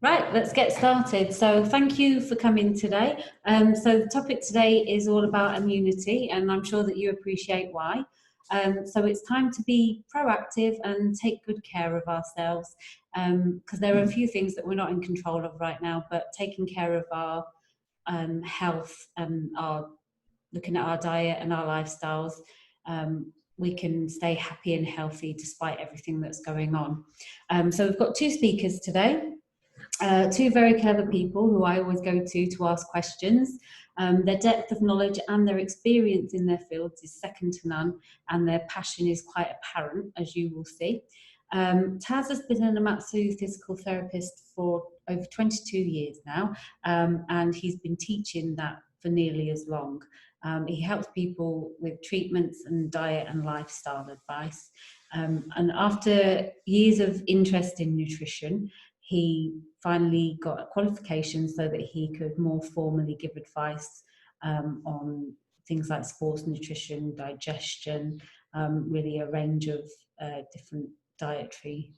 Right, let's get started. So thank you for coming today. So the topic today is all about immunity, and I'm sure that you appreciate why. So it's time to be proactive and take good care of ourselves, because there are a few things that we're not in control of right now, but taking care of our health and looking at our diet and our lifestyles, we can stay happy and healthy despite everything that's going on. So we've got two speakers today. Two very clever people who I always go to ask questions. Their depth of knowledge and their experience in their fields is second to none, and their passion is quite apparent, as you will see. Taz has been an Amatsu physical therapist for over 22 years now, and he's been teaching that for nearly as long. He helps people with treatments and diet and lifestyle advice. And after years of interest in nutrition, he finally got a qualification so that he could more formally give advice on things like sports nutrition, digestion, really a range of different dietary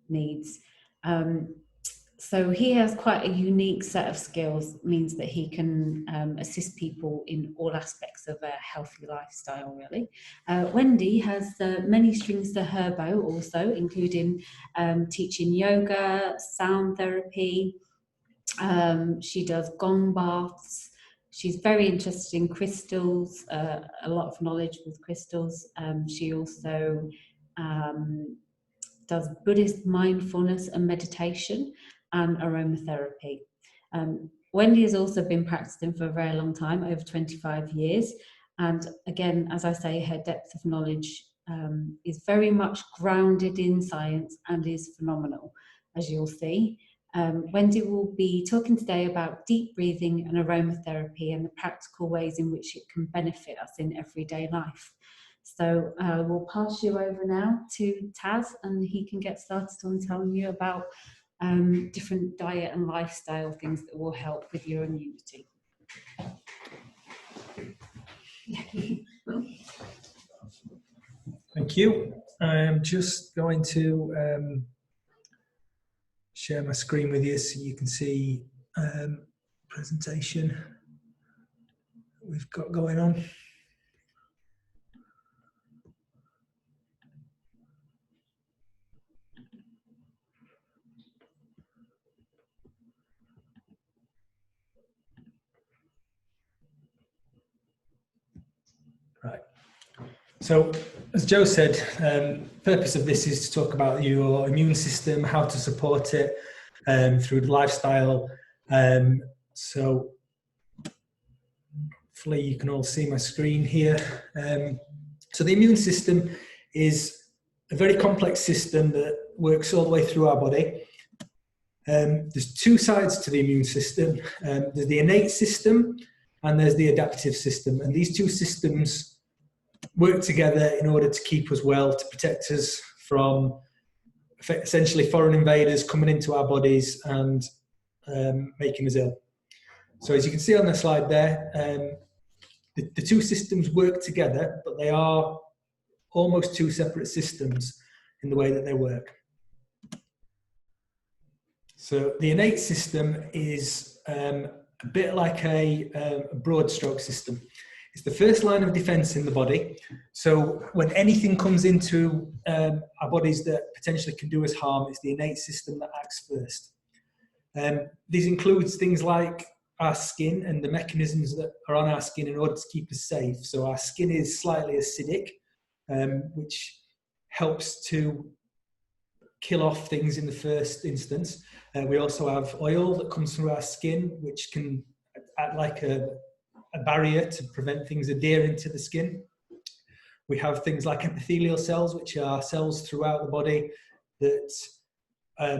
needs. So he has quite a unique set of skills, means that he can assist people in all aspects of a healthy lifestyle, really. Wendy has many strings to her bow also, including teaching yoga, sound therapy. She does gong baths. She's very interested in crystals, a lot of knowledge with crystals. She also does Buddhist mindfulness and meditation and aromatherapy. Wendy has also been practicing for a very long time, over 25 years. And again, as I say, her depth of knowledge is very much grounded in science and is phenomenal, as you'll see. Wendy will be talking today about deep breathing and aromatherapy and the practical ways in which it can benefit us in everyday life. So we'll pass you over now to Taz, and he can get started on telling you about different diet and lifestyle things that will help with your immunity. Thank you. I'm just going to share my screen with you so you can see presentation we've got going on. Right. So, as Joe said, purpose of this is to talk about your immune system, how to support it through the lifestyle. So, hopefully you can all see my screen here. So the immune system is a very complex system that works all the way through our body. There's two sides to the immune system. There's the innate system and there's the adaptive system. And these two systems work together in order to keep us well, to protect us from essentially foreign invaders coming into our bodies and making us ill. So as you can see on the slide there, the two systems work together, but they are almost two separate systems in the way that they work. So the innate system is a bit like a broad stroke system. It's the first line of defense in the body. So when anything comes into our bodies that potentially can do us harm, it's the innate system that acts first. This includes things like our skin and the mechanisms that are on our skin in order to keep us safe. So our skin is slightly acidic, which helps to kill off things in the first instance. We also have oil that comes through our skin, which can act like a barrier to prevent things adhering to the skin. We have things like epithelial cells, which are cells throughout the body that,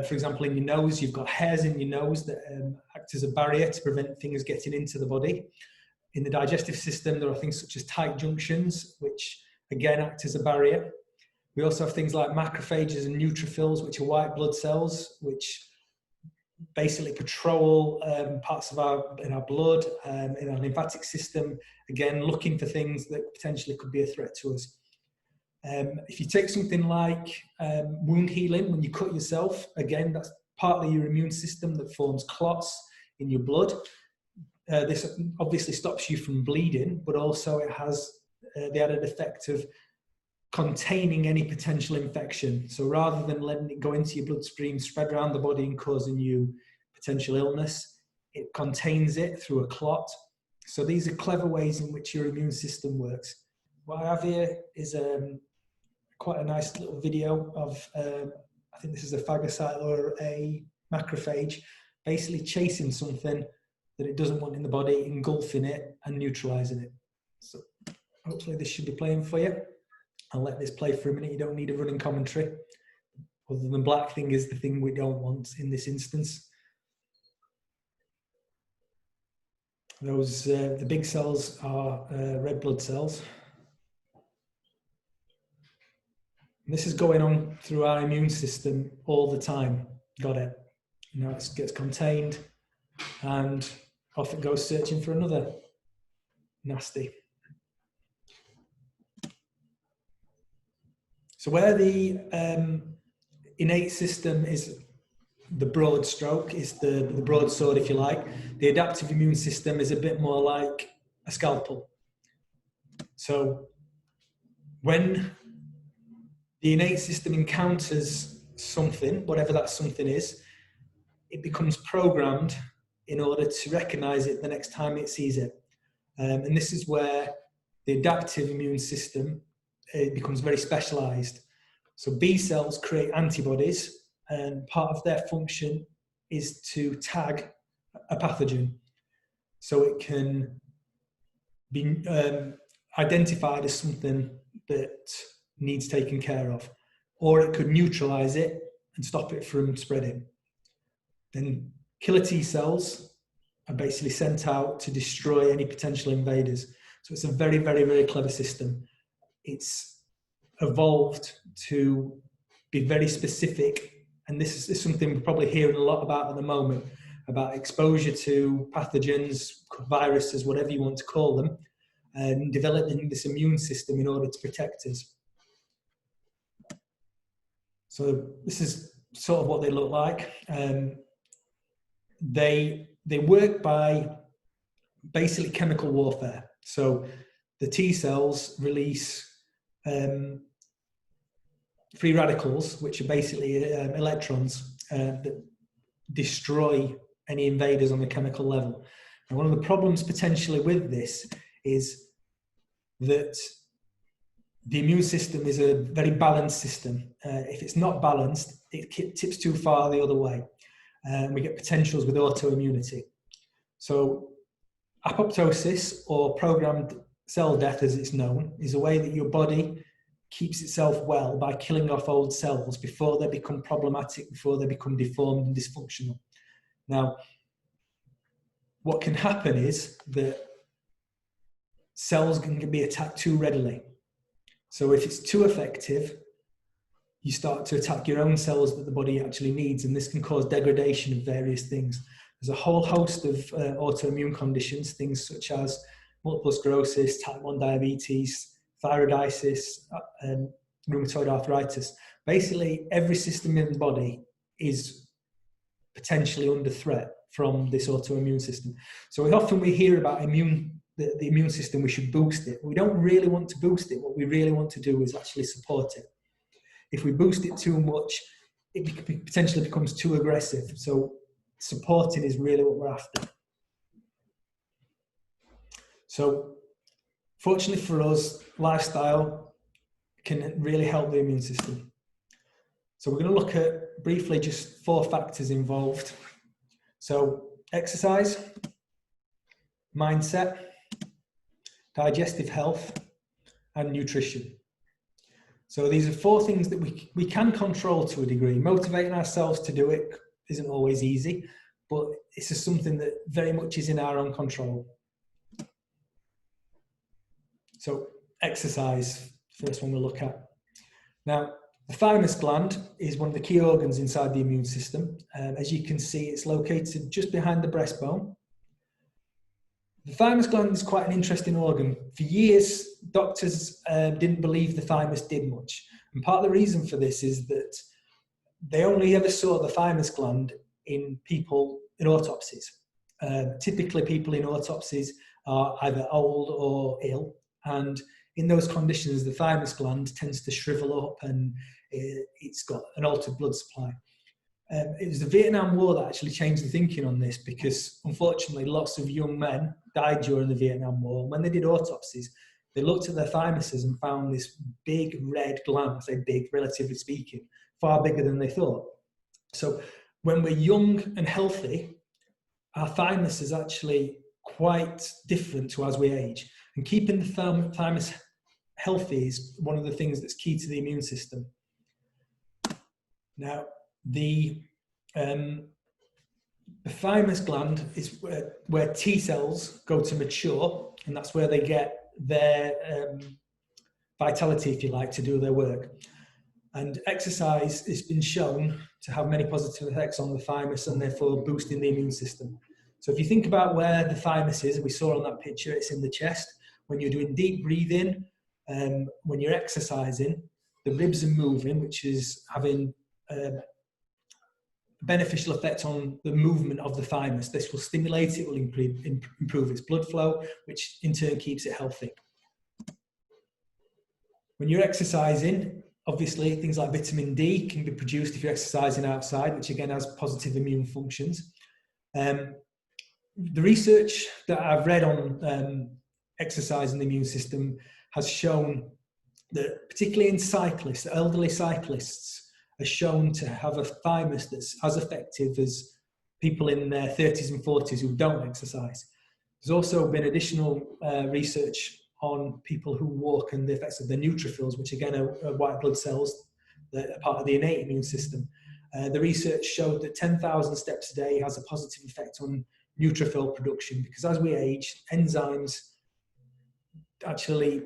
for example, in your nose, you've got hairs in your nose that act as a barrier to prevent things getting into the body. In the digestive system, there are things such as tight junctions, which again act as a barrier. We also have things like macrophages and neutrophils, which are white blood cells, which basically patrol parts of our blood, in our lymphatic system, again looking for things that potentially could be a threat to us. If you take something like wound healing, when you cut yourself, again that's part of your immune system that forms clots in your blood. This obviously stops you from bleeding, but also it has the added effect of containing any potential infection. So rather than letting it go into your bloodstream, spread around the body and causing you potential illness, it contains it through a clot. So these are clever ways in which your immune system works. What I have here is quite a nice little video of, I think this is a phagocyte or a macrophage, basically chasing something that it doesn't want in the body, engulfing it and neutralizing it. So hopefully this should be playing for you. I'll let this play for a minute. You don't need a running commentary. Other than black thing is the thing we don't want in this instance. Those, the big cells are red blood cells. And this is going on through our immune system all the time. Got it. You know, it gets contained and off it goes searching for another nasty. So where the innate system is the broad stroke, is the broadsword, if you like, the adaptive immune system is a bit more like a scalpel. So when the innate system encounters something, whatever that something is, it becomes programmed in order to recognize it the next time it sees it. And this is where the adaptive immune system becomes very specialized. So B cells create antibodies, and part of their function is to tag a pathogen. So it can be identified as something that needs taken care of, or it could neutralize it and stop it from spreading. Then killer T cells are basically sent out to destroy any potential invaders. So it's a very, very, very clever system. It's evolved to be very specific, and this is something we're probably hearing a lot about at the moment, about exposure to pathogens, viruses, whatever you want to call them, and developing this immune system in order to protect us. So this is sort of what they look like. They work by basically chemical warfare. So the T cells release free radicals, which are basically electrons that destroy any invaders on the chemical level. And one of the problems potentially with this is that the immune system is a very balanced system. If it's not balanced, it tips too far the other way. We get potentials with autoimmunity. So apoptosis, or programmed cell death as it's known, is a way that your body keeps itself well by killing off old cells before they become problematic, before they become deformed and dysfunctional. Now, what can happen is that cells can be attacked too readily. So if it's too effective, you start to attack your own cells that the body actually needs, and this can cause degradation of various things. There's a whole host of autoimmune conditions, things such as multiple sclerosis, type 1 diabetes, thyroiditis, and rheumatoid arthritis. Basically, every system in the body is potentially under threat from this autoimmune system. So often we hear about the immune system, we should boost it. We don't really want to boost it. What we really want to do is actually support it. If we boost it too much, it potentially becomes too aggressive. So supporting is really what we're after. So fortunately for us, lifestyle can really help the immune system. So we're going to look at briefly just 4 factors involved. So exercise, mindset, digestive health, and nutrition. So these are 4 things that we can control to a degree. Motivating ourselves to do it isn't always easy, but this is something that very much is in our own control. So exercise, first one we'll look at. Now, the thymus gland is one of the key organs inside the immune system. As you can see, it's located just behind the breastbone. The thymus gland is quite an interesting organ. For years, doctors didn't believe the thymus did much. And part of the reason for this is that they only ever saw the thymus gland in people in autopsies. Typically, people in autopsies are either old or ill, and in those conditions, the thymus gland tends to shrivel up and it's got an altered blood supply. It was the Vietnam War that actually changed the thinking on this, because unfortunately lots of young men died during the Vietnam War. When they did autopsies, they looked at their thymuses and found this big red gland. I say big, relatively speaking, far bigger than they thought. So when we're young and healthy, our thymus is actually quite different to as we age. And keeping the thymus healthy is one of the things that's key to the immune system. Now, the thymus gland is where T cells go to mature, and that's where they get their vitality, if you like, to do their work. And exercise has been shown to have many positive effects on the thymus and therefore boosting the immune system. So if you think about where the thymus is, we saw on that picture, it's in the chest. When you're doing deep breathing, when you're exercising, the ribs are moving, which is having a beneficial effect on the movement of the thymus. This will stimulate it, will improve its blood flow, which in turn keeps it healthy. When you're exercising, obviously things like vitamin D can be produced if you're exercising outside, which again has positive immune functions. The research that I've read on exercise and the immune system has shown that, particularly in cyclists, elderly cyclists are shown to have a thymus that's as effective as people in their 30s and 40s who don't exercise. There's also been additional research on people who walk and the effects of their neutrophils, which again are white blood cells that are part of the innate immune system. The research showed that 10,000 steps a day has a positive effect on neutrophil production, because as we age, enzymes actually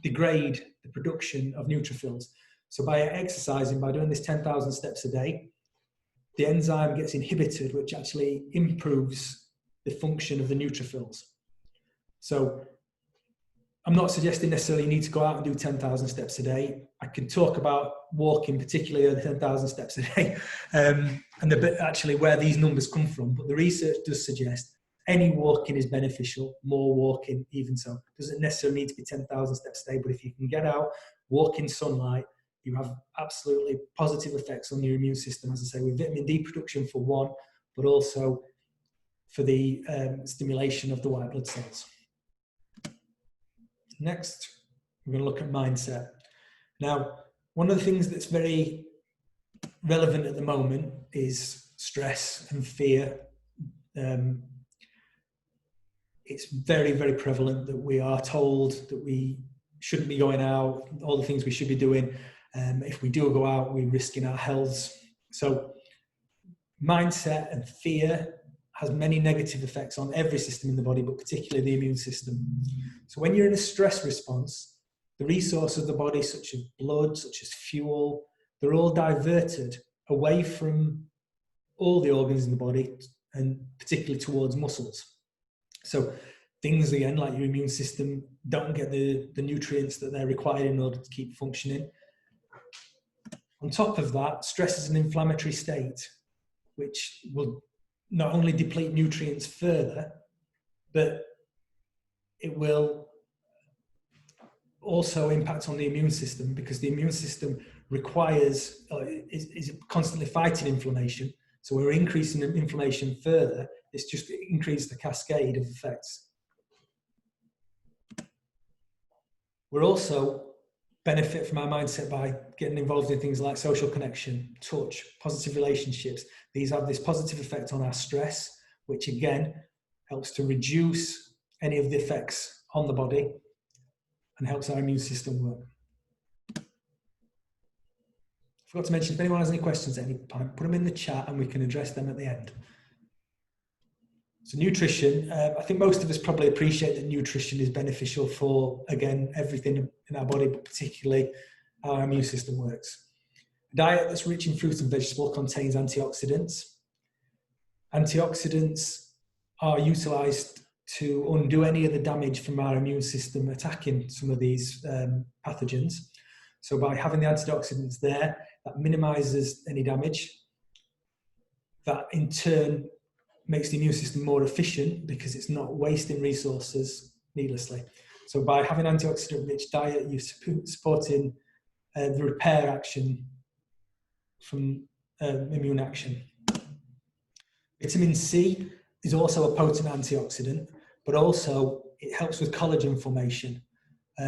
degrade the production of neutrophils. So by exercising, by doing this 10,000 steps a day, the enzyme gets inhibited, which actually improves the function of the neutrophils. So I'm not suggesting necessarily you need to go out and do 10,000 steps a day. I can talk about walking, particularly the 10,000 steps a day, and the bit actually where these numbers come from. But the research does suggest any walking is beneficial, more walking even so. Doesn't necessarily need to be 10,000 steps a day, but if you can get out, walk in sunlight, you have absolutely positive effects on your immune system, as I say, with vitamin D production for one, but also for the stimulation of the white blood cells. Next, we're going to look at mindset. Now, one of the things that's very relevant at the moment is stress and fear. It's very, very prevalent that we are told that we shouldn't be going out, all the things we should be doing. If we do go out, we're risking our health. So mindset and fear has many negative effects on every system in the body, but particularly the immune system. So when you're in a stress response, the resources of the body, such as blood, such as fuel, they're all diverted away from all the organs in the body and particularly towards muscles. So things, again, like your immune system don't get the nutrients that they're required in order to keep functioning. On top of that, stress is an inflammatory state, which will not only deplete nutrients further, but it will also impact on the immune system, because the immune system requires, is constantly fighting inflammation. So we're increasing inflammation further. It's just increased the cascade of effects. We're also benefit from our mindset by getting involved in things like social connection, touch, positive relationships. These have this positive effect on our stress, which again helps to reduce any of the effects on the body and helps our immune system work. I forgot to mention, if anyone has any questions at any point, put them in the chat and we can address them at the end. So nutrition, I think most of us probably appreciate that nutrition is beneficial for, again, everything in our body, but particularly how our immune system works. A diet that's rich in fruit and vegetable contains antioxidants. Antioxidants are utilised to undo any of the damage from our immune system attacking some of these pathogens. So by having the antioxidants there, that minimizes any damage. That in turn makes the immune system more efficient because it's not wasting resources needlessly. So by having antioxidant-rich diet, you're supporting the repair action from immune action. Vitamin C is also a potent antioxidant, but also it helps with collagen formation.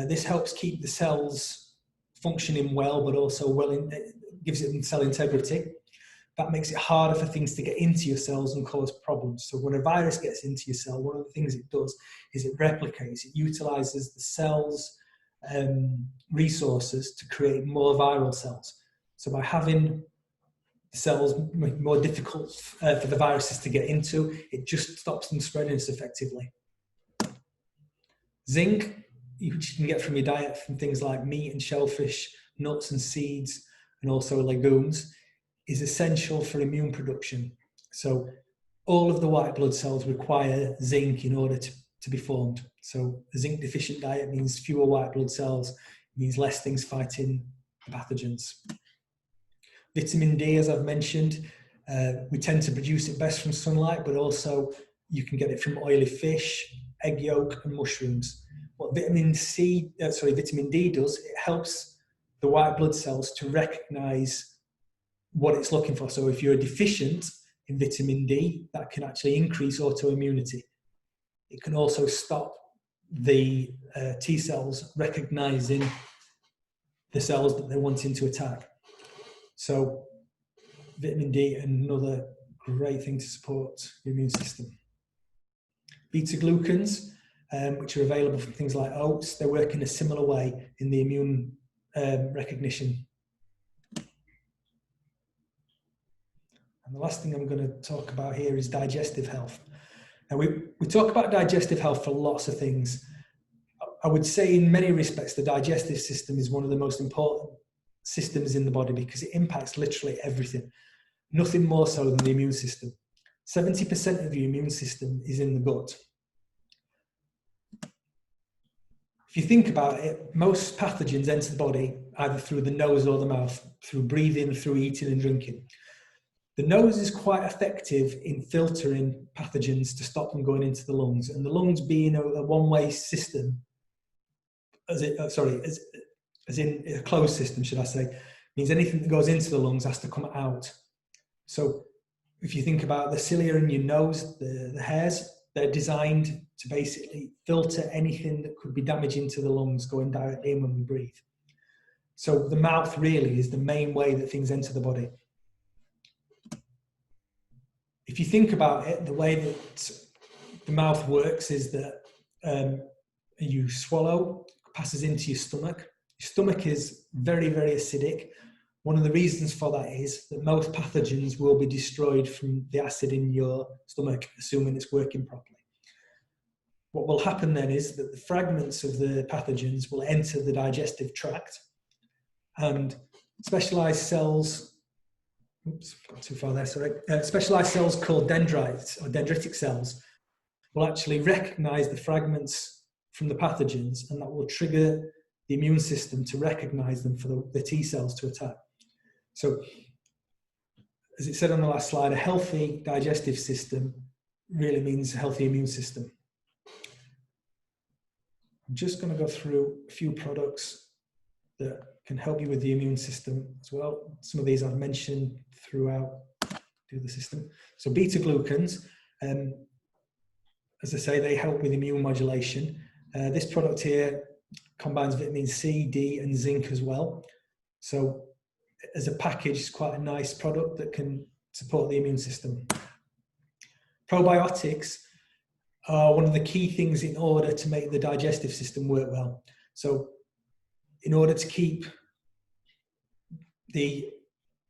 This helps keep the cells functioning well, but also it gives it cell integrity. That makes it harder for things to get into your cells and cause problems. So when a virus gets into your cell, one of the things it does is it replicates, it utilizes the cell's resources to create more viral cells. So by having cells more difficult for the viruses to get into, it just stops them spreading as effectively. Zinc, which you can get from your diet from things like meat and shellfish, nuts and seeds, and also legumes, is essential for immune production. So all of the white blood cells require zinc in order to be formed. So a zinc deficient diet means fewer white blood cells, means less things fighting pathogens. Vitamin D, as I've mentioned, we tend to produce it best from sunlight, but also you can get it from oily fish, egg yolk, and mushrooms. What vitamin D does, it helps the white blood cells to recognize what it's looking for. So if you're deficient in vitamin D, that can actually increase autoimmunity. It can also stop the T cells recognizing the cells that they're wanting to attack. So vitamin D, another great thing to support your immune system. Beta glucans, which are available from things like oats, they work in a similar way in the immune recognition. And the last thing I'm going to talk about here is digestive health. Now we talk about digestive health for lots of things. I would say in many respects the digestive system is one of the most important systems in the body because it impacts literally everything. Nothing more so than the immune system. 70% of your immune system is in the gut. If you think about it, most pathogens enter the body either through the nose or the mouth, through breathing, through eating and drinking. The nose is quite effective in filtering pathogens to stop them going into the lungs, and the lungs being a one-way system, as in a closed system, should I say, means anything that goes into the lungs has to come out. So if you think about the cilia in your nose, the hairs, they're designed to basically filter anything that could be damaging to the lungs going directly in when we breathe. So the mouth really is the main way that things enter the body. If you think about it, the way that the mouth works is that you swallow, passes into your stomach. Your stomach is very, very acidic. One of the reasons for that is that most pathogens will be destroyed from the acid in your stomach, assuming it's working properly. What will happen then is that the fragments of the pathogens will enter the digestive tract, and specialized cells, got too far there, sorry. Specialized cells called dendrites or dendritic cells will actually recognize the fragments from the pathogens, and that will trigger the immune system to recognize them for the T cells to attack. So, as it said on the last slide, a healthy digestive system really means a healthy immune system. I'm just going to go through a few products that can help you with the immune system as well. Some of these I've mentioned throughout the system. So beta glucans, as I say, they help with immune modulation. This product here combines vitamin C, D, and zinc as well. So as a package, it's quite a nice product that can support the immune system. Probiotics are one of the key things in order to make the digestive system work well. So in order to keep the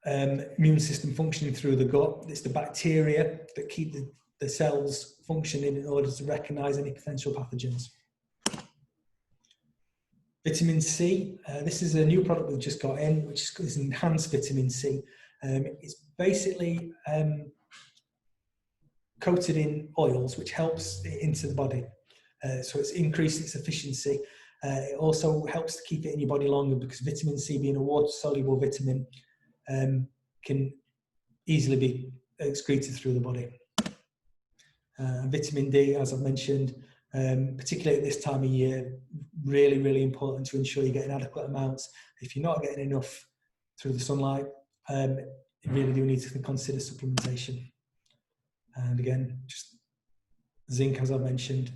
immune system functioning through the gut, it's the bacteria that keep the cells functioning in order to recognize any potential pathogens. Vitamin C, this is a new product we've just got in, which is enhanced vitamin C. It's basically coated in oils, which helps it into the body. So it's increased its efficiency. It also helps to keep it in your body longer because vitamin C, being a water-soluble vitamin, can easily be excreted through the body. Vitamin D, as I've mentioned, particularly at this time of year, really, really important to ensure you're getting adequate amounts. If you're not getting enough through the sunlight, you really do need to consider supplementation. And again, just zinc, as I've mentioned,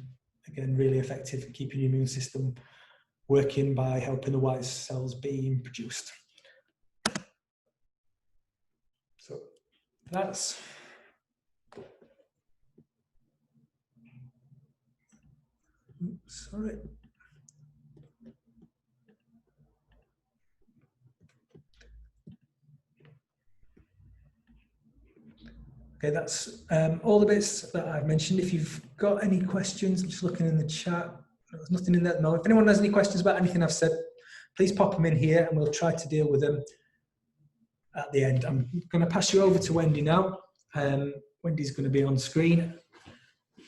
again, really effective in keeping your immune system working by helping the white cells being produced. So that's sorry. Okay, that's all the bits that I've mentioned. If you've got any questions, I'm just looking in the chat. There's nothing in there at the moment. If anyone has any questions about anything I've said, please pop them in here and we'll try to deal with them at the end. I'm going to pass you over to Wendy now. Wendy's going to be on screen.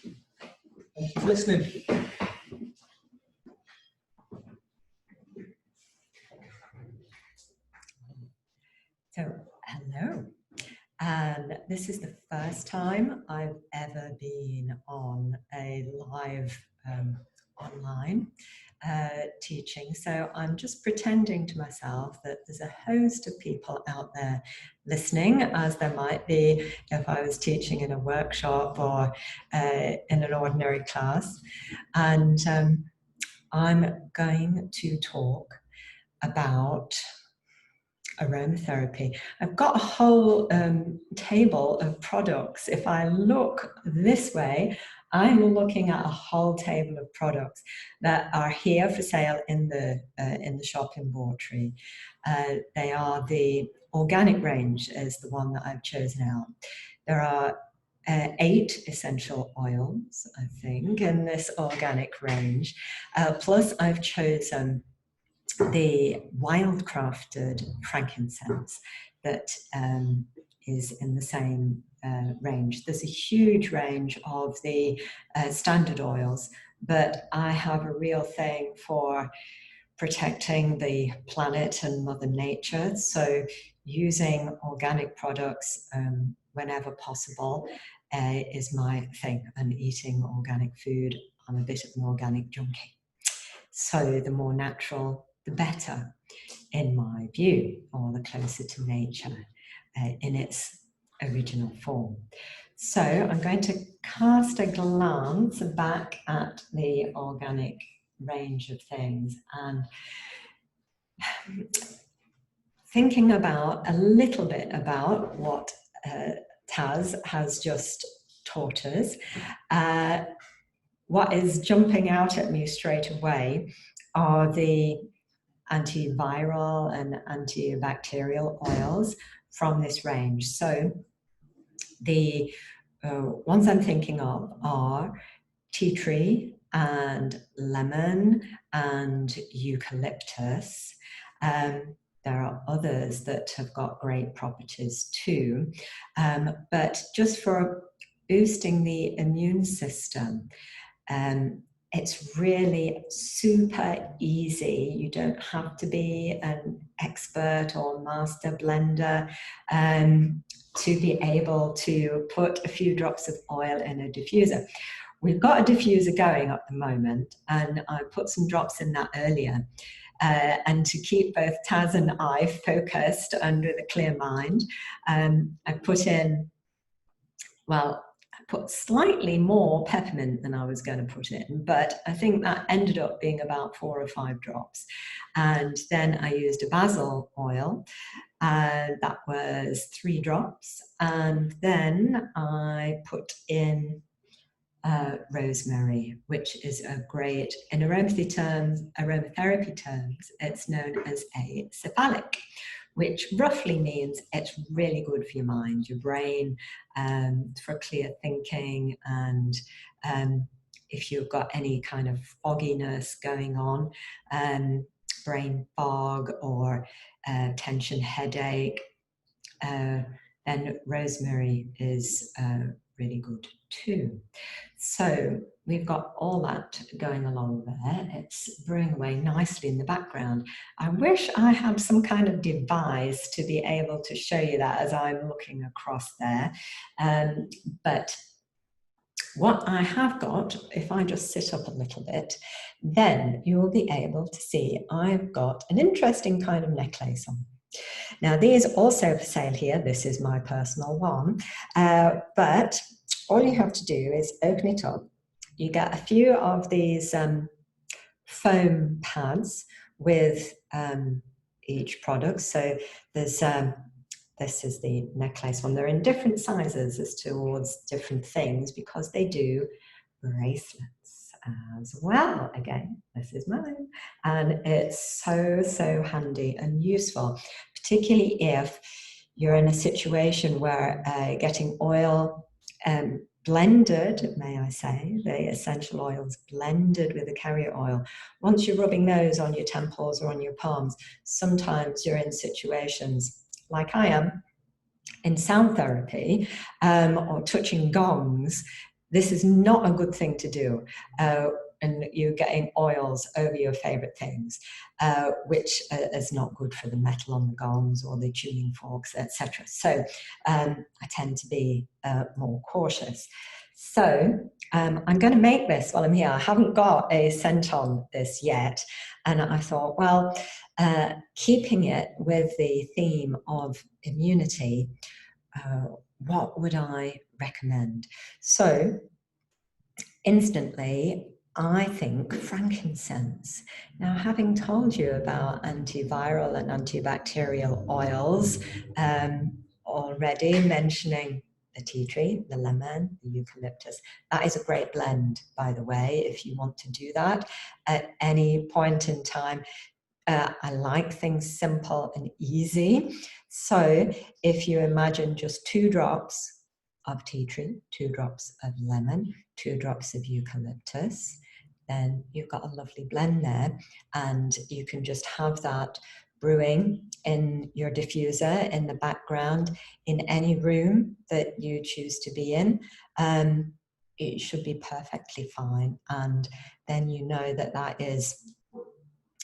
Thank you for listening. So, hello. And this is the first time I've ever been on a live online teaching. So I'm just pretending to myself that there's a host of people out there listening, as there might be if I was teaching in a workshop or in an ordinary class. And I'm going to talk about aromatherapy. I've got a whole table of products. If I look this way, I'm looking at a whole table of products that are here for sale in the shop in Bawtry. They are the organic range is the one that I've chosen out. There are 8 essential oils, I think, in this organic range. Plus I've chosen the wildcrafted frankincense that is in the same range. There's a huge range of the standard oils, but I have a real thing for protecting the planet and Mother Nature. So using organic products whenever possible is my thing, and eating organic food. I'm a bit of an organic junkie. So the more natural, the better, in my view, or the closer to nature in its original form. So I'm going to cast a glance back at the organic range of things and thinking about a little bit about what Taz has just taught us. What is jumping out at me straight away are the antiviral and antibacterial oils from this range. So the ones I'm thinking of are tea tree and lemon and eucalyptus. There are others that have got great properties too, but just for boosting the immune system, it's really super easy. You don't have to be an expert or master blender to be able to put a few drops of oil in a diffuser. We've got a diffuser going at the moment, and I put some drops in that earlier. And to keep both Taz and I focused and with a clear mind, I put in, well, put slightly more peppermint than I was going to put in, but I think that ended up being about 4 or 5 drops. And then I used a basil oil, that was 3 drops. And then I put in rosemary, which is a great, in aromatherapy terms, it's known as a cephalic, which roughly means it's really good for your mind, your brain, for clear thinking, and if you've got any kind of fogginess going on, brain fog or tension, headache, then rosemary is really good too. So we've got all that going along there. It's brewing away nicely in the background. I wish I had some kind of device to be able to show you that as I'm looking across there. But what I have got, if I just sit up a little bit, then you'll be able to see I've got an interesting kind of necklace on. Now, these are also for sale here. This is my personal one. But all you have to do is open it up. You get a few of these foam pads with each product. So there's this is the necklace one. They're in different sizes as towards different things because they do bracelets as well. Again, this is mine. And it's so handy and useful, particularly if you're in a situation where getting oil blended, may I say, the essential oils blended with the carrier oil. Once you're rubbing those on your temples or on your palms, sometimes you're in situations like I am in sound therapy or touching gongs. This is not a good thing to do. And you're getting oils over your favorite things, which is not good for the metal on the gongs or the tuning forks, etc. So I tend to be more cautious. So I'm going to make this while I'm here. I haven't got a scent on this yet. And I thought, well, keeping it with the theme of immunity, what would I recommend? So instantly, I think frankincense. Now, having told you about antiviral and antibacterial oils already, mentioning the tea tree, the lemon, the eucalyptus, that is a great blend, by the way, if you want to do that at any point in time. I like things simple and easy. So if you imagine just 2 drops of tea tree, 2 drops of lemon, 2 drops of eucalyptus, then you've got a lovely blend there, and you can just have that brewing in your diffuser in the background in any room that you choose to be in. It should be perfectly fine, and then you know that that is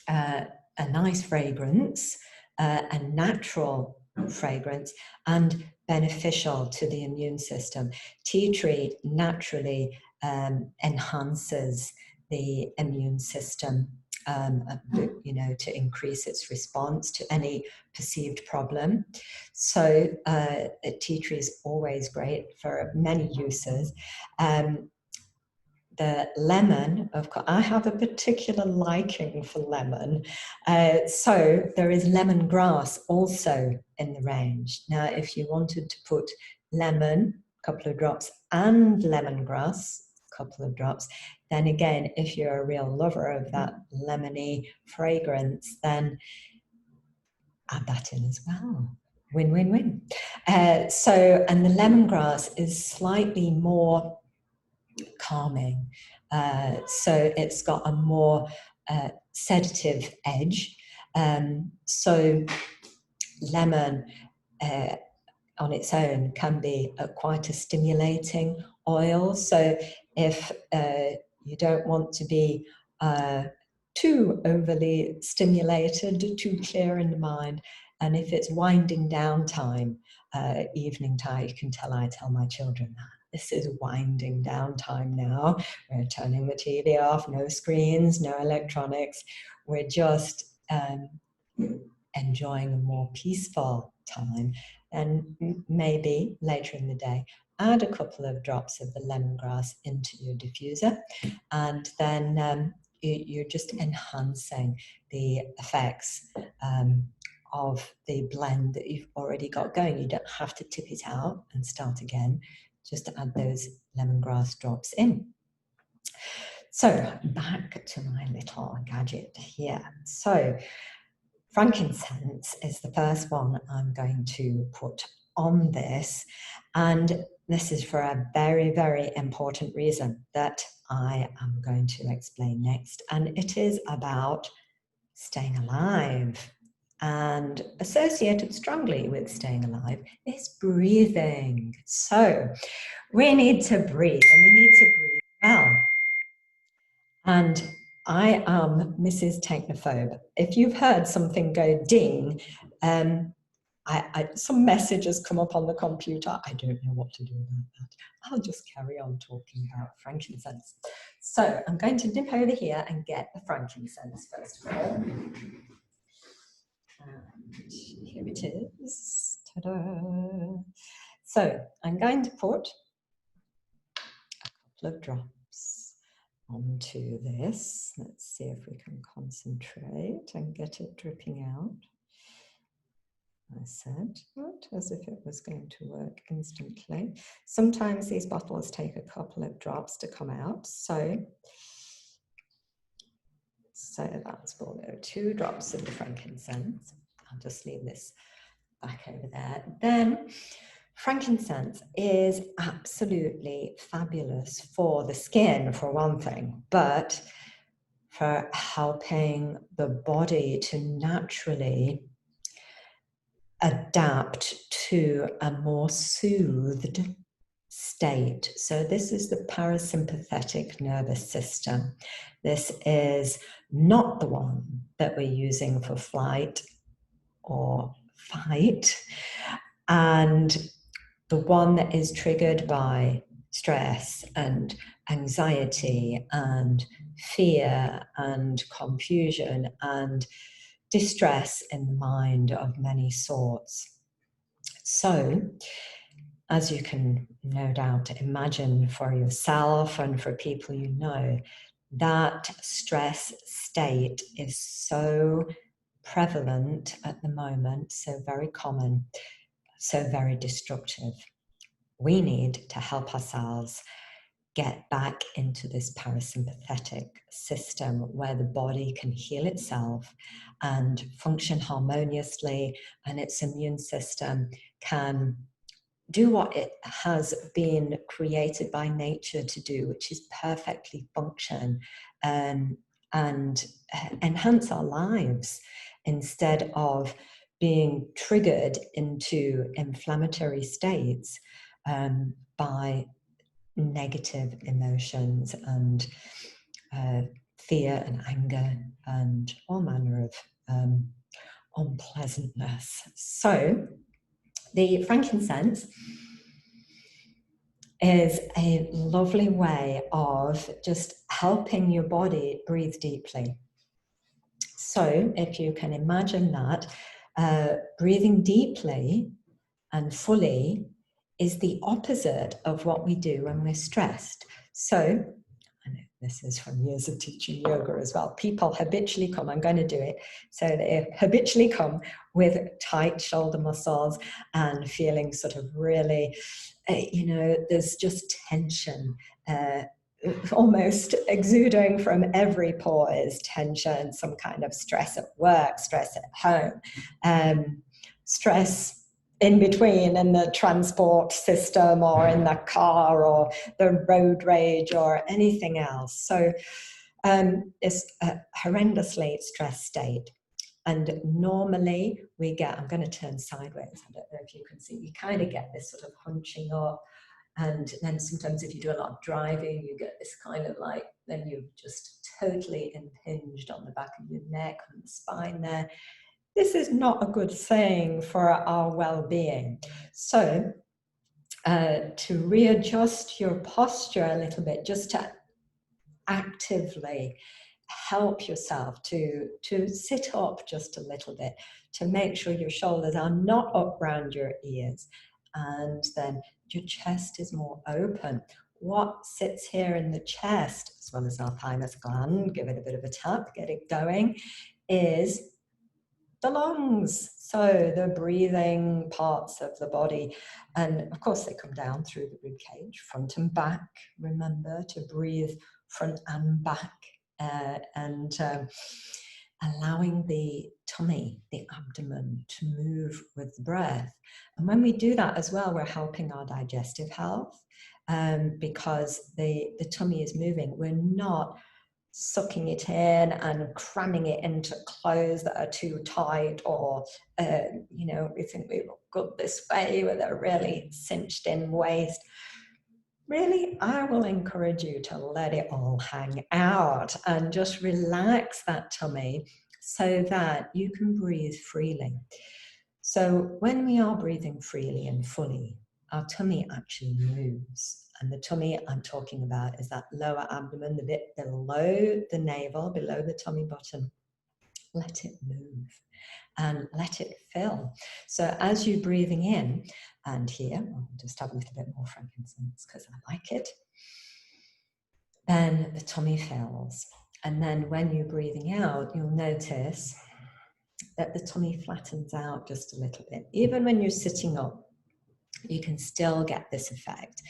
a nice fragrance, a natural fragrance, and beneficial to the immune system. Tea tree naturally enhances the immune system, to increase its response to any perceived problem. So tea tree is always great for many uses. The lemon, of course, I have a particular liking for lemon. So there is lemongrass also in the range. Now, if you wanted to put lemon, a couple of drops, and lemongrass, a couple of drops, then again, if you're a real lover of that lemony fragrance, then add that in as well. Win, win, win. And the lemongrass is slightly more calming, so it's got a more sedative edge. So lemon on its own can be quite a stimulating oil. So if you don't want to be too overly stimulated, too clear in the mind, and if it's winding down time, evening time, you can tell I tell my children that. This is winding down time now. We're turning the TV off, no screens, no electronics. We're just enjoying a more peaceful time. And maybe later in the day, add a couple of drops of the lemongrass into your diffuser, and then you're just enhancing the effects of the blend that you've already got going. You don't have to tip it out and start again. Just to add those lemongrass drops in. So back to my little gadget here. So frankincense is the first one I'm going to put on this, and this is for a very, very important reason that I am going to explain next, and it is about staying alive And associated strongly with staying alive is breathing. So we need to breathe, and we need to breathe well. And I am Mrs. Technophobe. If you've heard something go ding, some messages come up on the computer. I don't know what to do about that. I'll just carry on talking about frankincense. So I'm going to dip over here and get the frankincense first of all. And here it is. Ta-da! So I'm going to put a couple of drops onto this. Let's see if we can concentrate and get it dripping out. I said, not as if it was going to work instantly. Sometimes these bottles take a couple of drops to come out. So that's for 2 drops of the frankincense. I'll just leave this back over there. Then frankincense is absolutely fabulous for the skin, for one thing, but for helping the body to naturally adapt to a more soothed state. So this is the parasympathetic nervous system. This is not the one that we're using for flight or fight, and the one that is triggered by stress and anxiety and fear and confusion and distress in the mind of many sorts. So, as you can no doubt imagine for yourself and for people you know, that stress state is so prevalent at the moment, so very common, so very destructive. We need to help ourselves get back into this parasympathetic system where the body can heal itself and function harmoniously, and its immune system can do what it has been created by nature to do, which is perfectly function and enhance our lives instead of being triggered into inflammatory states by negative emotions and fear and anger and all manner of unpleasantness. So the frankincense is a lovely way of just helping your body breathe deeply. So if you can imagine that, breathing deeply and fully is the opposite of what we do when we're stressed. So, I know this is from years of teaching yoga as well, people habitually come, I'm going to do it, so they habitually come with tight shoulder muscles and feeling sort of really, there's just tension, almost exuding from every pore is tension, some kind of stress at work, stress at home, stress in between in the transport system or in the car or the road rage or anything else. So it's a horrendously stressed state. And normally we get, I'm going to turn sideways, I don't know if you can see, you kind of get this sort of hunching up. And then sometimes if you do a lot of driving, you get this kind of like, then you're just totally impinged on the back of your neck and the spine there. This is not a good thing for our well-being. So to readjust your posture a little bit, just to actively help yourself to sit up just a little bit, to make sure your shoulders are not up around your ears, and then your chest is more open. What sits here in the chest, as well as our thymus gland, give it a bit of a tap, get it going, is the lungs, so the breathing parts of the body. And of course they come down through the rib cage, front and back. Remember to breathe front and back, and allowing the tummy, the abdomen, to move with the breath. And when we do that as well, we're helping our digestive health, because the tummy is moving. We're not sucking it in and cramming it into clothes that are too tight, or you know, we think we look good this way with a really cinched in waist. Really, I will encourage you to let it all hang out and just relax that tummy so that you can breathe freely. So when we are breathing freely and fully, our tummy actually moves. And the tummy I'm talking about is that lower abdomen, the bit below the navel, below the tummy button. Let it move and let it fill. So as you're breathing in, and here, I'll just have a little bit more frankincense because I like it, then the tummy fills. And then when you're breathing out, you'll notice that the tummy flattens out just a little bit. Even when you're sitting up, you can still get this effect.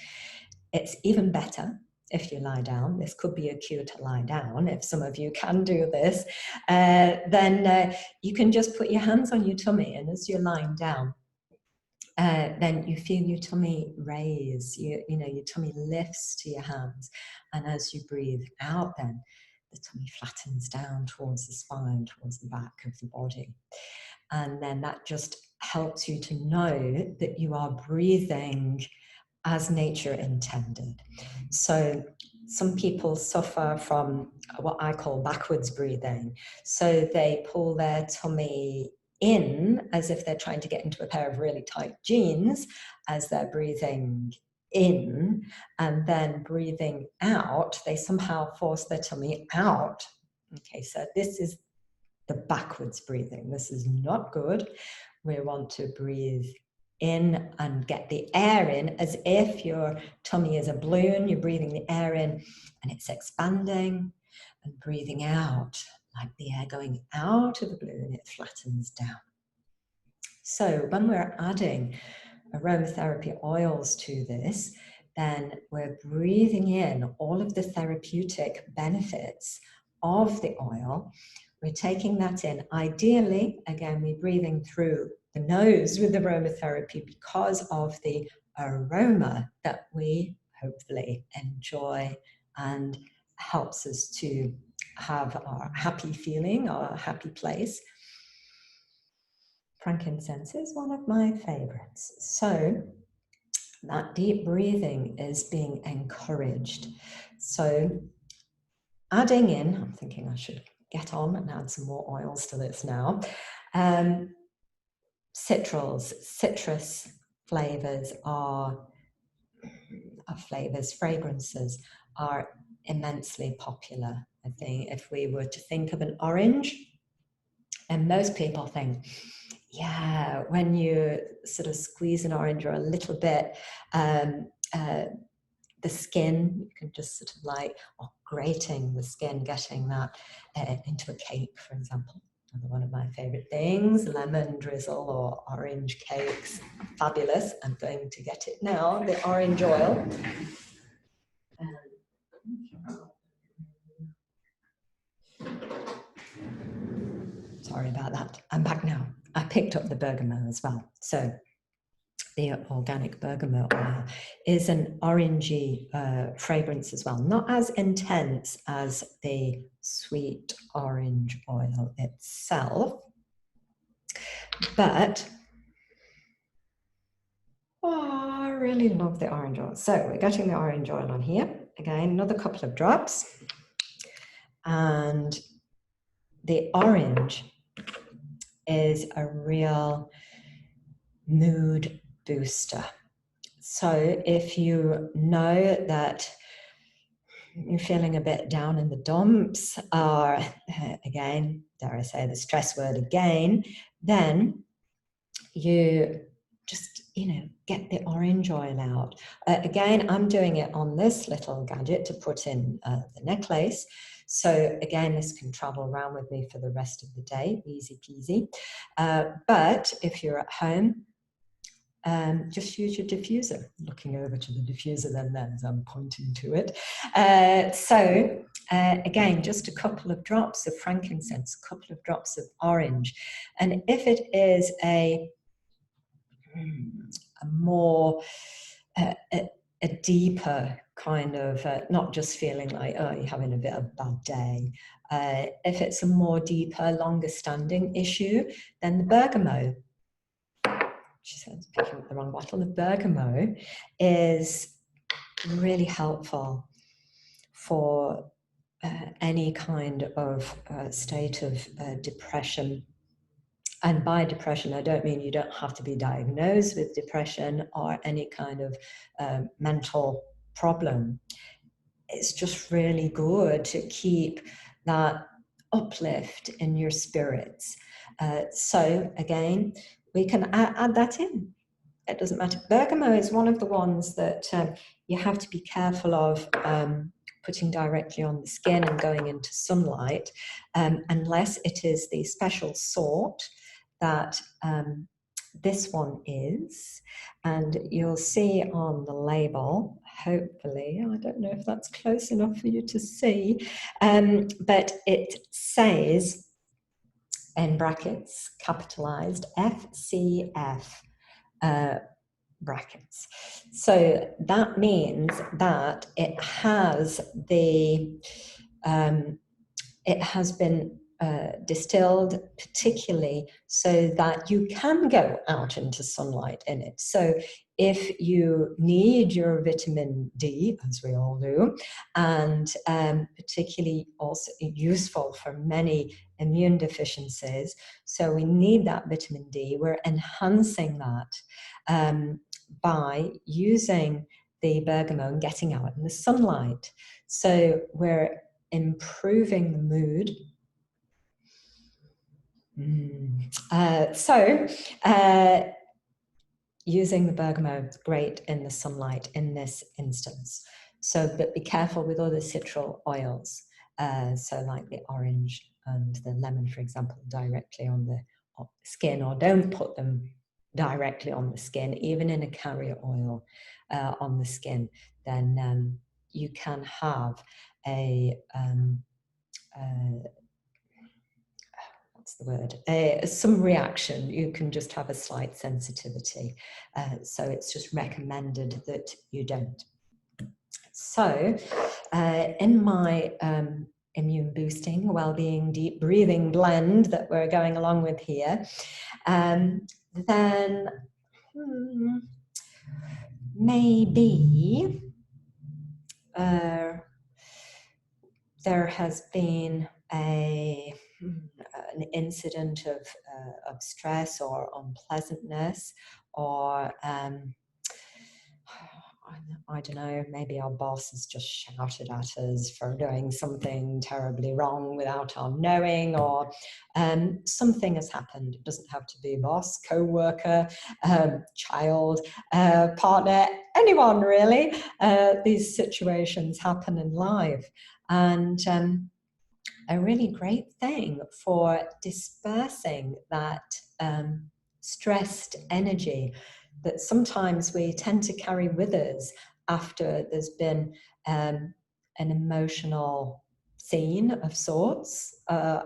It's even better if you lie down. This could be a cue to lie down. If some of you can do this, then you can just put your hands on your tummy, and as you're lying down, then you feel your tummy raise, you know, your tummy lifts to your hands. And as you breathe out, then the tummy flattens down towards the spine, towards the back of the body. And then that just helps you to know that you are breathing as nature intended. So some people suffer from what I call backwards breathing. So they pull their tummy in as if they're trying to get into a pair of really tight jeans as they're breathing in, and then breathing out, they somehow force their tummy out. Okay, so this is the backwards breathing. This is not good. We want to breathe in and get the air in as if your tummy is a balloon. You're breathing the air in and it's expanding, and breathing out like the air going out of the balloon, it flattens down. So when we're adding aromatherapy oils to this, then we're breathing in all of the therapeutic benefits of the oil. We're taking that in. Ideally, again, we're breathing through the nose with aromatherapy because of the aroma that we hopefully enjoy and helps us to have our happy feeling, our happy place. Frankincense is one of my favorites. So that deep breathing is being encouraged. So adding in, I'm thinking I should get on and add some more oils to this now. Citrus flavors fragrances are immensely popular. I think if we were to think of an orange, and most people think, yeah, when you sort of squeeze an orange or a little bit, the skin, you can just sort of like, or grating the skin, getting that into a cake, for example. Another one of my favorite things, lemon drizzle or orange cakes, fabulous. I'm going to get it now, the orange oil. Sorry about that, I'm back now. I picked up the bergamot as well. So the organic bergamot oil is an orangey fragrance as well, not as intense as the sweet orange oil itself, but I really love the orange oil. So we're getting the orange oil on here. Again, another couple of drops. And the orange is a real mood booster. So if you know that you're feeling a bit down in the dumps, or again, dare I say the stress word again, then you just, get the orange oil out. Again, I'm doing it on this little gadget to put in the necklace. So again, this can travel around with me for the rest of the day, easy peasy. But if you're at home, just use your diffuser. Looking over to the diffuser then as I'm pointing to it. Again, just a couple of drops of frankincense, a couple of drops of orange. And if it is a more, a deeper kind of not just feeling like, oh, you're having a bit of a bad day. If it's a more deeper, longer standing issue, then the bergamot, she says, picking up the wrong bottle, the bergamot is really helpful for any kind of state of depression. And by depression, I don't mean you don't have to be diagnosed with depression or any kind of mental problem. It's just really good to keep that uplift in your spirits. So again, we can add that in. It doesn't matter. Bergamot is one of the ones that you have to be careful of putting directly on the skin and going into sunlight, unless it is the special sort that this one is. And you'll see on the label, hopefully, I don't know if that's close enough for you to see, but it says in brackets, capitalized, FCF. Brackets. So that means that it has been distilled particularly so that you can go out into sunlight in it. So if you need your vitamin D, as we all do, and particularly also useful for many immune deficiencies, so we need that vitamin D, we're enhancing that by using the bergamot and getting out in the sunlight. So we're improving the mood. Using the bergamot, great in the sunlight in this instance. So, but be careful with other citral oils. So like the orange and the lemon, for example, directly on the skin, or don't put them directly on the skin, even in a carrier oil on the skin, then you can have what's the word? Some reaction. You can just have a slight sensitivity. So it's just recommended that you don't. So in my immune boosting, well-being, deep breathing blend that we're going along with here, then maybe there has been an incident of stress or unpleasantness, or I don't know, maybe our boss has just shouted at us for doing something terribly wrong without our knowing, or something has happened. It doesn't have to be boss, co-worker, child, partner, anyone really. These situations happen in life. And a really great thing for dispersing that stressed energy that sometimes we tend to carry with us after there's been an emotional scene of sorts,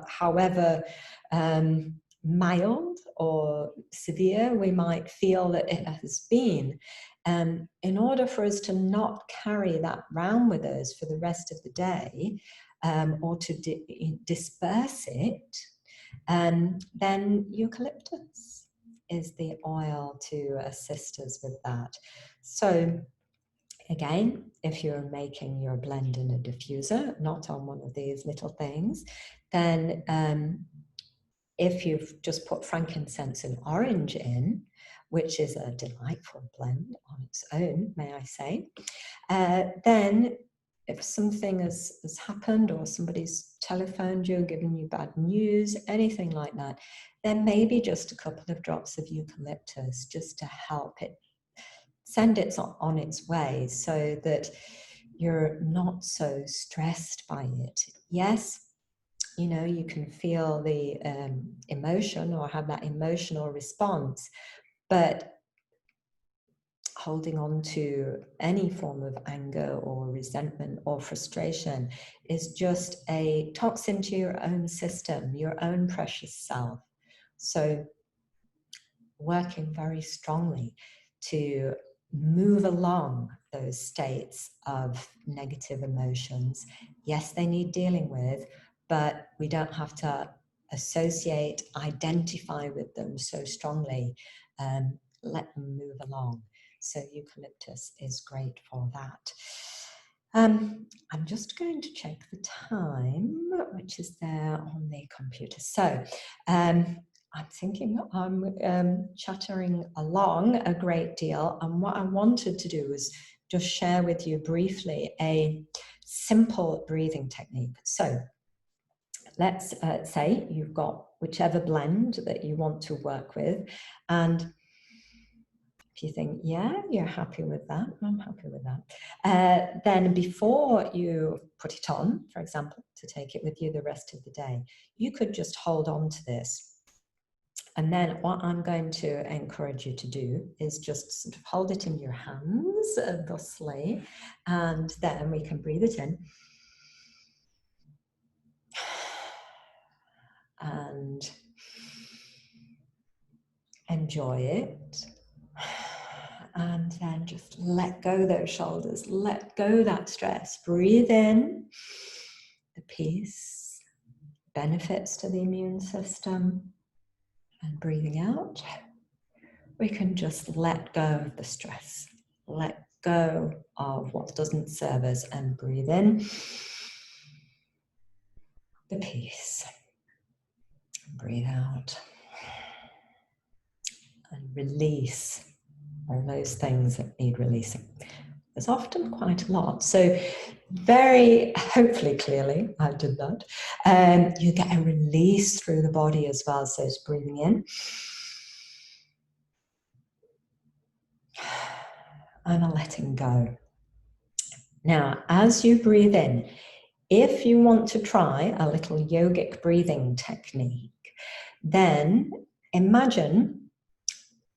however mild or severe we might feel that it has been. In order for us to not carry that round with us for the rest of the day, or to disperse it, then eucalyptus is the oil to assist us with that. So again, if you're making your blend in a diffuser, not on one of these little things, then if you've just put frankincense and orange in, which is a delightful blend on its own, may I say, then if something has happened, or somebody's telephoned you, given you bad news, anything like that, then maybe just a couple of drops of eucalyptus just to help it send it on its way, so that you're not so stressed by it. Yes, you know, you can feel the emotion or have that emotional response, but holding on to any form of anger or resentment or frustration is just a toxin to your own system, your own precious self. So working very strongly to move along those states of negative emotions. Yes, they need dealing with, but we don't have to associate, identify with them so strongly. Let them move along. So eucalyptus is great for that. I'm just going to check the time, which is there on the computer. So I'm thinking I'm chattering along a great deal, and what I wanted to do was just share with you briefly a simple breathing technique. So let's say you've got whichever blend that you want to work with, and if you think, yeah, you're happy with that, I'm happy with that, then before you put it on, for example, to take it with you the rest of the day, you could just hold on to this. And then what I'm going to encourage you to do is just sort of hold it in your hands thusly, and then we can breathe it in. And enjoy it. And then just let go those shoulders, let go that stress. Breathe in the peace, benefits to the immune system. And breathing out, we can just let go of the stress, let go of what doesn't serve us, and breathe in the peace. Breathe out and release all those things that need releasing. There's often quite a lot. So very, hopefully clearly, I did that. You get a release through the body as well. So it's breathing in. And a letting go. Now, as you breathe in, if you want to try a little yogic breathing technique, then imagine,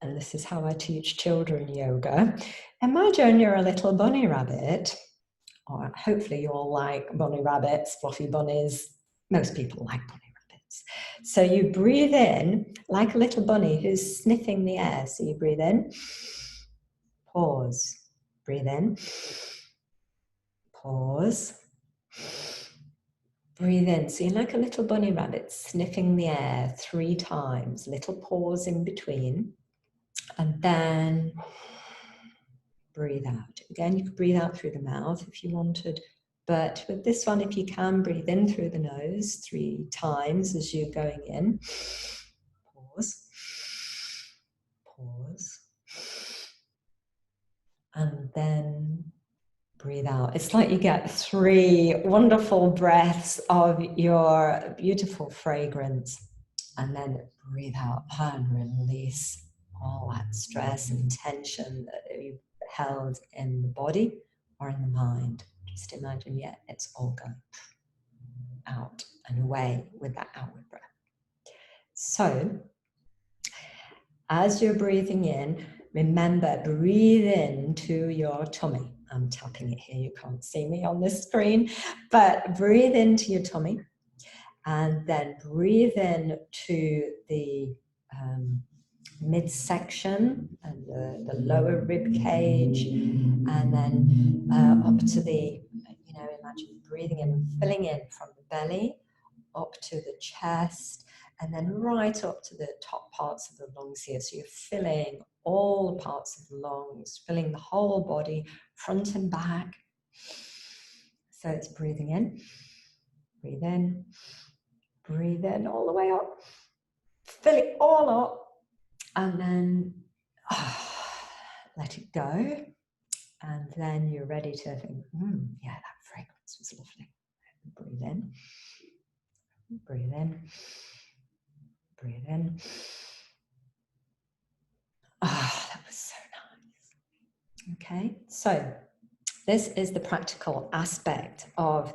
and this is how I teach children yoga, imagine you're a little bunny rabbit, or hopefully you all like bunny rabbits, fluffy bunnies. Most people like bunny rabbits. So you breathe in like a little bunny who's sniffing the air. So you breathe in, pause, breathe in, pause, breathe in. So you're like a little bunny rabbit sniffing the air 3 times, little pause in between. And then breathe out. Again, you could breathe out through the mouth if you wanted, but with this one, if you can, breathe in through the nose 3 times as you're going in. Pause, pause, and then breathe out. It's like you get 3 wonderful breaths of your beautiful fragrance, and then breathe out and release all that stress and tension that you've held in the body or in the mind. Just imagine, yeah, it's all going out and away with that outward breath. So, as you're breathing in, remember, breathe into your tummy. I'm tapping it here, you can't see me on this screen, but breathe into your tummy and then breathe in to the midsection and the lower rib cage, and then up to the, imagine breathing in and filling in from the belly up to the chest, and then right up to the top parts of the lungs here. So you're filling all the parts of the lungs, filling the whole body, front and back. So it's breathing in, breathe in, breathe in all the way up, fill it all up, and then let it go. And then you're ready to think, yeah, that fragrance was lovely. Breathe in, breathe in, breathe in. That was so nice. Okay, so this is the practical aspect of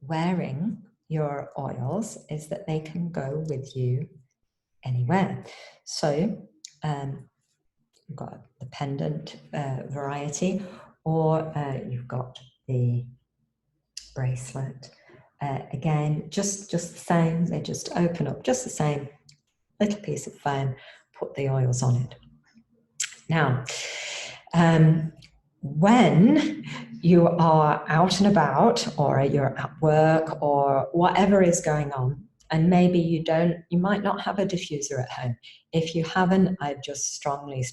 wearing your oils, is that they can go with you anywhere. So you've got the pendant variety, or you've got the bracelet. Again, just the same, they just open up just the same, little piece of foam, put the oils on it. Now, when you are out and about, or you're at work, or whatever is going on, and maybe you might not have a diffuser at home. If you haven't, I just strongly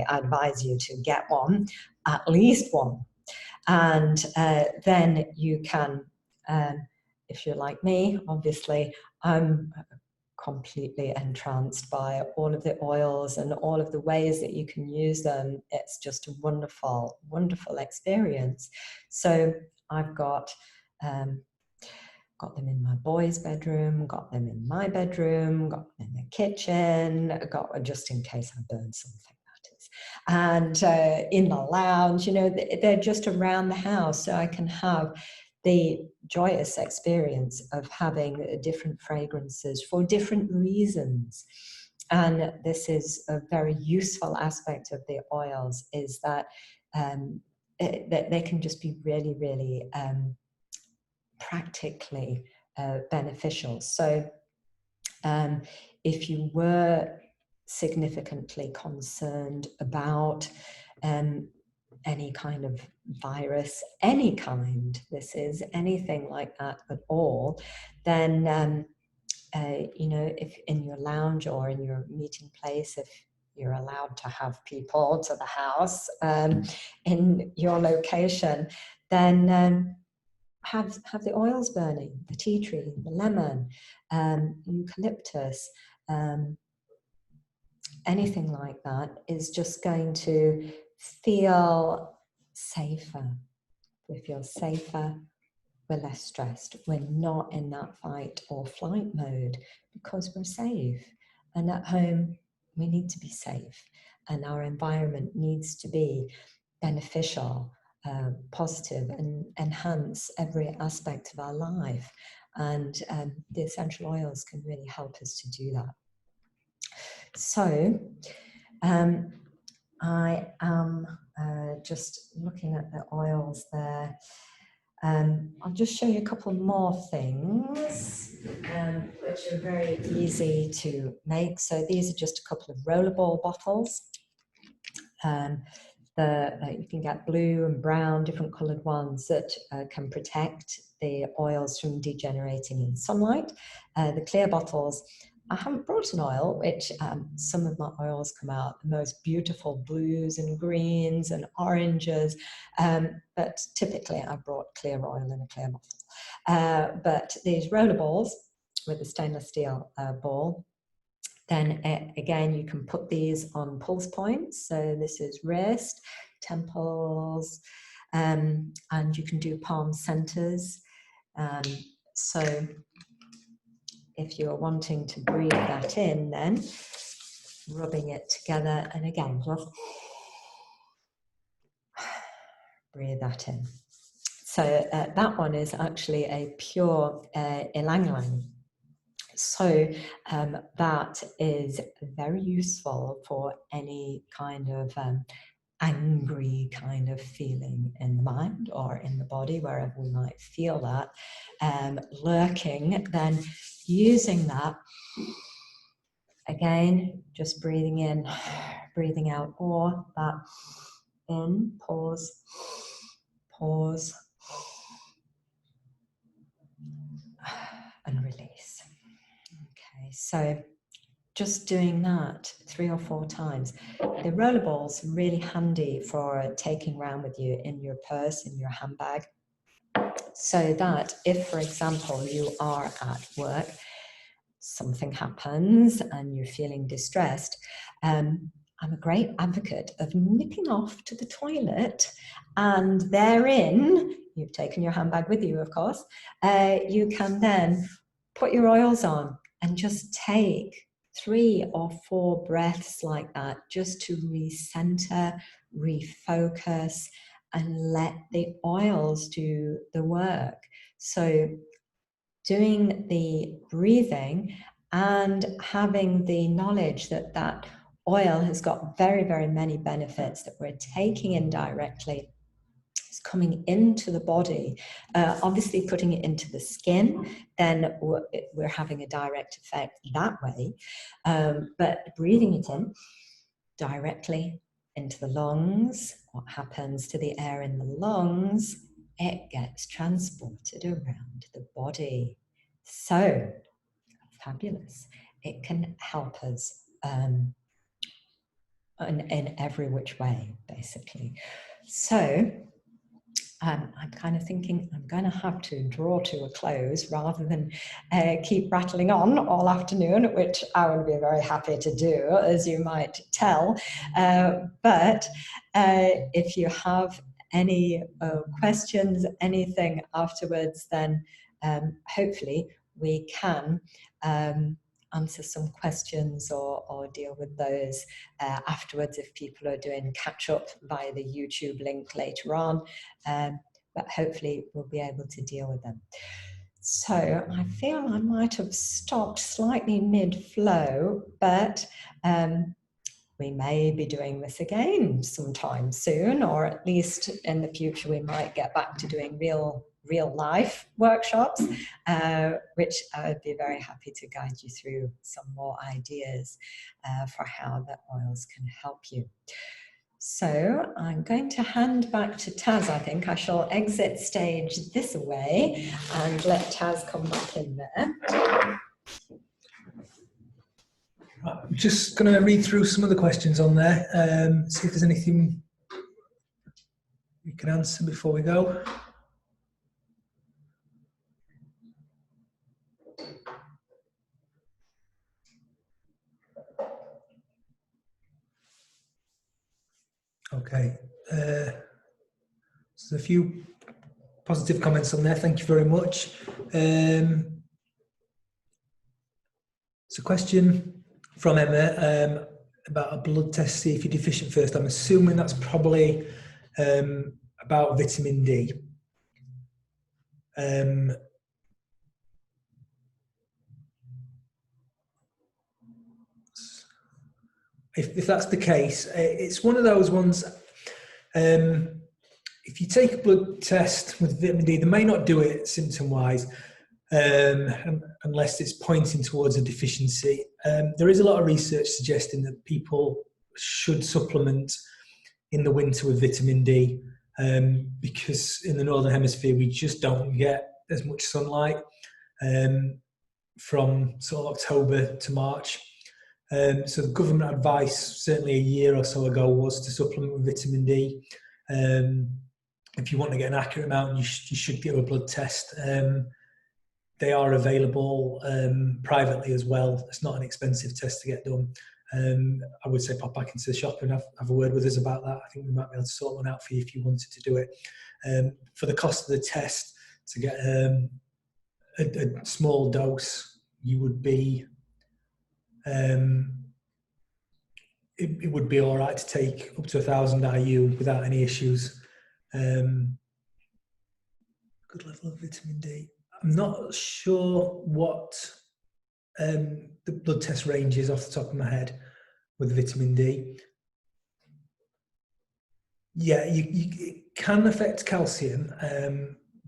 advise you to get one, at least one. And then you can, if you're like me, obviously, I'm completely entranced by all of the oils and all of the ways that you can use them. It's just a wonderful, wonderful experience. So I've got them in my boys' bedroom, got them in my bedroom, got them in the kitchen, got, just in case I burn something, that is, and in the lounge. You know, they're just around the house, so I can have the joyous experience of having different fragrances for different reasons. And this is a very useful aspect of the oils, is that that they can just be really, really practically beneficial. So if you were significantly concerned about any kind of virus, any kind, this is anything like that at all, then you know, if in your lounge or in your meeting place, if you're allowed to have people to the house in your location, then have the oils burning, the tea tree, the lemon, eucalyptus, anything like that is just going to feel safer. We feel safer, we're less stressed, we're not in that fight or flight mode because we're safe. And at home, we need to be safe, and our environment needs to be beneficial, positive, and enhance every aspect of our life. And the essential oils can really help us to do that. So I am just looking at the oils there. I'll just show you a couple more things which are very easy to make. So these are just a couple of rollerball bottles. You can get blue and brown, different coloured ones that can protect the oils from degenerating in sunlight. The clear bottles, I haven't brought an oil, which some of my oils come out the most beautiful blues and greens and oranges, but typically I brought clear oil in a clear bottle. But these roller balls with a stainless steel ball, then again, you can put these on pulse points. So this is wrist, temples, and you can do palm centers. So if you're wanting to breathe that in, then rubbing it together, and again, just breathe that in. So that one is actually a pure ylang-ylang. So that is very useful for any kind of angry kind of feeling in the mind or in the body, wherever we might feel that lurking. Then using that, again, just breathing in, breathing out, or that in, pause, pause, and release. Okay, so just doing that 3 or 4 times. The rollerballs are really handy for taking around with you in your purse, in your handbag, so that if, for example, you are at work, something happens and you're feeling distressed, I'm a great advocate of nipping off to the toilet, and therein, you've taken your handbag with you, of course, you can then put your oils on and just take 3 or 4 breaths like that, just to recenter, refocus, and let the oils do the work. So doing the breathing and having the knowledge that that oil has got very, very many benefits that we're taking in directly. It's coming into the body, obviously putting it into the skin, then we're having a direct effect that way, but breathing it in directly into the lungs. What happens to the air in the lungs? It gets transported around the body. So, fabulous. It can help us in every which way, basically. So, I'm kind of thinking I'm going to have to draw to a close rather than keep rattling on all afternoon, which I would be very happy to do, as you might tell. But if you have any questions, anything afterwards, then hopefully we can answer some questions or deal with those afterwards if people are doing catch up via the YouTube link later on. But hopefully we'll be able to deal with them. So I feel I might have stopped slightly mid-flow, but we may be doing this again sometime soon, or at least in the future we might get back to doing real life workshops, which I would be very happy to guide you through some more ideas for how the oils can help you. So I'm going to hand back to Taz. I think I shall exit stage this way and let Taz come back in there. I'm just going to read through some of the questions on there, see if there's anything we can answer before we go. Okay, there's a few positive comments on there, thank you very much. It's a question from Emma about a blood test, see if you're deficient first. I'm assuming that's probably about vitamin D. If that's the case, it's one of those ones, if you take a blood test with vitamin D, they may not do it symptom-wise unless it's pointing towards a deficiency. There is a lot of research suggesting that people should supplement in the winter with vitamin D because in the Northern Hemisphere we just don't get as much sunlight from sort of October to March. So the government advice, certainly a year or so ago, was to supplement with vitamin D. If you want to get an accurate amount, you should get a blood test. They are available privately as well. It's not an expensive test to get done. I would say pop back into the shop and have a word with us about that. I think we might be able to sort one out for you if you wanted to do it. For the cost of the test, to get a small dose, you would be it would be all right to take up to 1,000 IU without any issues. Good level of vitamin D. I'm not sure what the blood test range is off the top of my head with vitamin D. Yeah, it can affect calcium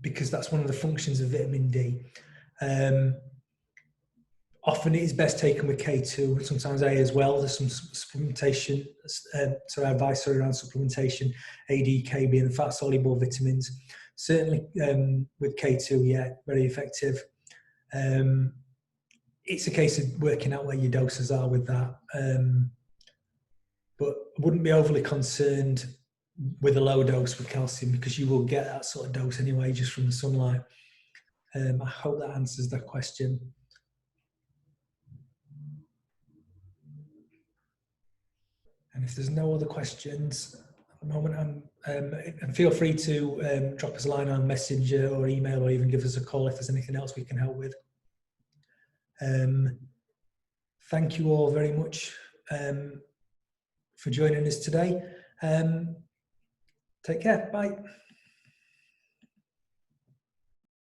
because that's one of the functions of vitamin D. Often it is best taken with K2, sometimes A as well. There's some supplementation, advice around supplementation, A, D, K being the fat-soluble vitamins. Certainly with K2, yeah, very effective. It's a case of working out where your doses are with that. But I wouldn't be overly concerned with a low dose with calcium because you will get that sort of dose anyway just from the sunlight. I hope that answers that question. And if there's no other questions at the moment, and feel free to drop us a line on Messenger or email, or even give us a call if there's anything else we can help with. Thank you all very much for joining us today. Take care. Bye.